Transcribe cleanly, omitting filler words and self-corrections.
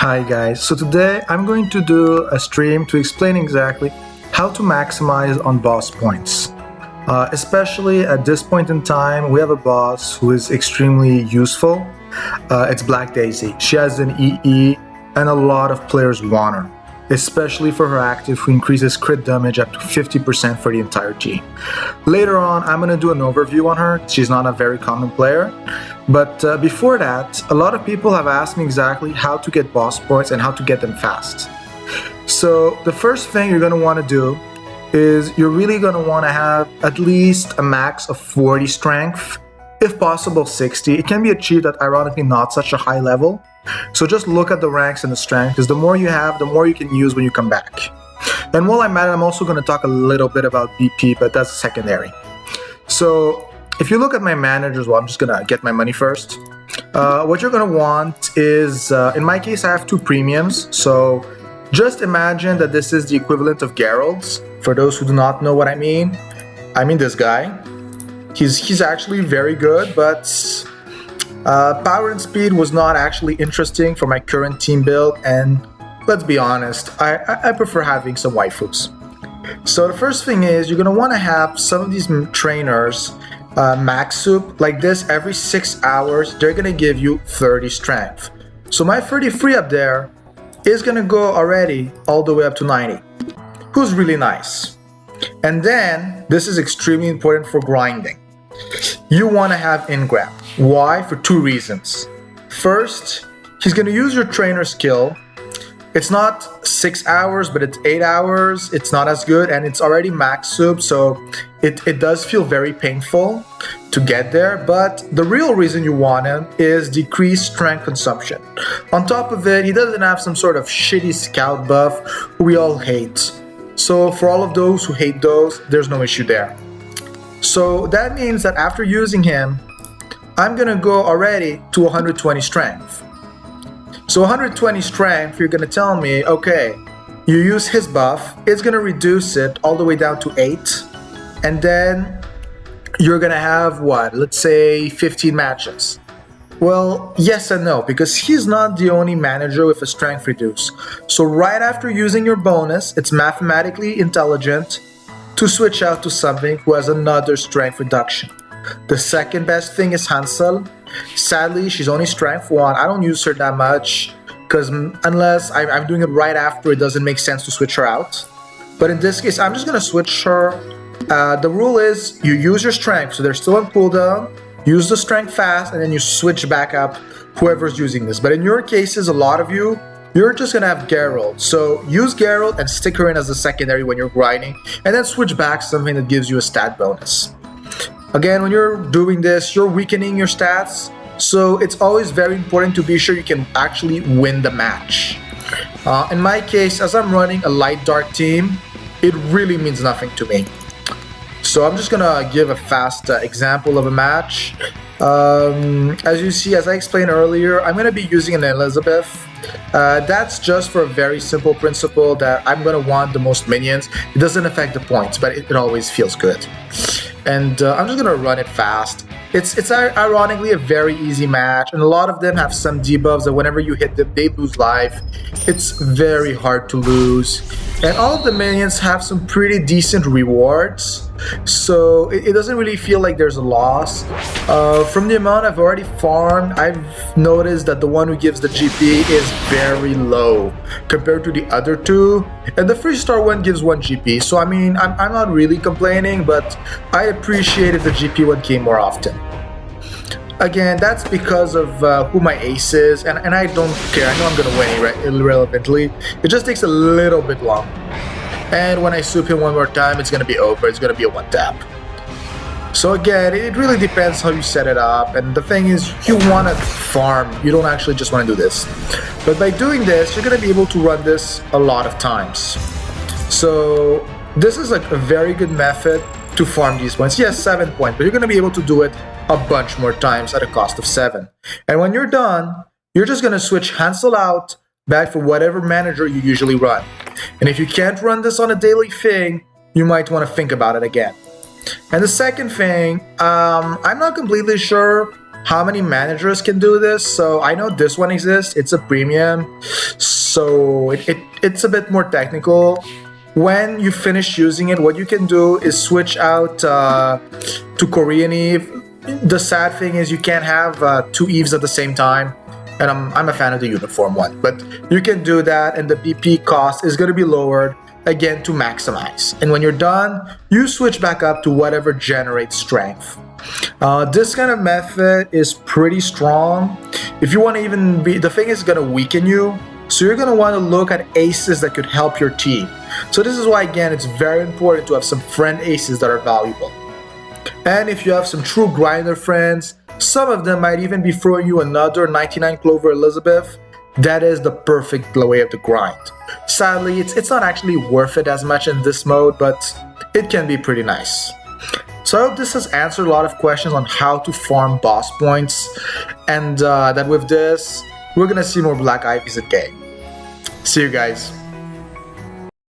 Hi guys, so today I'm going to do a stream to explain exactly how to maximize on boss points. Especially at this point in time, we have a boss who is extremely useful. It's Black Daisy. She has an EE and a lot of players want her, especially for her active who increases crit damage up to 50% for the entire team. Later on, I'm going to do an overview on her. She's not a very common player. But before that, a lot of people have asked me exactly how to get boss points and how to get them fast. So the first thing you're going to want to do is you're really going to want to have at least a max of 40 strength, if possible 60. It can be achieved at ironically not such a high level. So just look at the ranks and the strength, because the more you have, the more you can use when you come back. And while I'm at it, I'm also going to talk a little bit about BP, but that's secondary. So if you look at my managers, well, I'm just going to get my money first. What you're going to want is, in my case, I have 2 premiums. So just imagine that this is the equivalent of Geralt's. For those who do not know what I mean this guy. He's actually very good, but power and speed was not actually interesting for my current team build, and let's be honest, I prefer having some waifus. So the first thing is you're going to want to have some of these trainers max soup like this. Every 6 hours they're going to give you 30 strength. So my 33 up there is going to go already all the way up to 90, who's really nice. And then this is extremely important for grinding. You want to have Ingram. Why? For 2 reasons. First, he's going to use your trainer skill. It's not 6 hours, but it's 8 hours. It's not as good, and it's already max soup, so it does feel very painful to get there. But the real reason you want him is decreased strength consumption. On top of it, he doesn't have some sort of shitty scout buff we all hate. So for all of those who hate those, there's no issue there. So that means that after using him, I'm gonna go already to 120 strength. So 120 strength, you're gonna tell me, okay, you use his buff, it's gonna reduce it all the way down to 8, and then you're gonna have what? Let's say 15 matches. Well, yes and no, because he's not the only manager with a strength reduce. So right after using your bonus, it's mathematically intelligent to switch out to something who has another strength reduction. The second best thing is Hansel. Sadly, she's only strength 1. I don't use her that much because unless I'm doing it right after, it doesn't make sense to switch her out. But in this case, I'm just going to switch her. The rule is you use your strength, so they're still on cooldown. Use the strength fast, and then you switch back up whoever's using this. But in your cases, a lot of you're just gonna have Geralt. So use Geralt and stick her in as a secondary when you're grinding, and then switch back something that gives you a stat bonus. Again, when you're doing this, you're weakening your stats, so it's always very important to be sure you can actually win the match. In my case, as I'm running a light dark team, it really means nothing to me. So I'm just gonna give a fast example of a match. As you see, as I explained earlier, I'm gonna be using an Elizabeth. That's just for a very simple principle that I'm gonna want the most minions. It doesn't affect the points, but it always feels good. And I'm just gonna run it fast. It's ironically a very easy match, and a lot of them have some debuffs that whenever you hit them, they lose life. It's very hard to lose. And all of the minions have some pretty decent rewards, so it doesn't really feel like there's a loss. From the amount I've already farmed, I've noticed that the one who gives the GP is very low compared to the other 2, and the 3-star one gives 1 GP. So I mean, I'm not really complaining, but I appreciate if the GP one came more often. Again, that's because of who my ace is, and I don't care. I know I'm gonna win irrelevantly. It just takes a little bit long. And when I soup him one more time, it's gonna be over. It's gonna be a 1-tap. So again, it really depends how you set it up. And the thing is, you wanna farm. You don't actually just wanna do this. But by doing this, you're gonna be able to run this a lot of times. So this is like a very good method to farm these points. Yes, 7 points, but you're gonna be able to do it a bunch more times at a cost of 7. And when you're done, you're just gonna switch Hansel out back for whatever manager you usually run. And if you can't run this on a daily thing, you might want to think about it again. And the second thing, I'm not completely sure how many managers can do this. So I know this one exists. It's a premium, so it's a bit more technical. When you finish using it, what you can do is switch out to Korean Eve. The sad thing is you can't have two Eves at the same time, and I'm a fan of the uniform one, but you can do that, and the BP cost is going to be lowered again to maximize. And when you're done, you switch back up to whatever generates strength. This kind of method is pretty strong. If you want to even be, the thing is going to weaken you, so you're going to want to look at aces that could help your team. So this is why, again, it's very important to have some friend aces that are valuable. And if you have some true grinder friends, some of them might even be throwing you another 99 Clover Elizabeth. That is the perfect way of the grind. Sadly, it's not actually worth it as much in this mode, but it can be pretty nice. So I hope this has answered a lot of questions on how to farm boss points, and that with this, we're gonna see more Black Ivies in game. See you guys.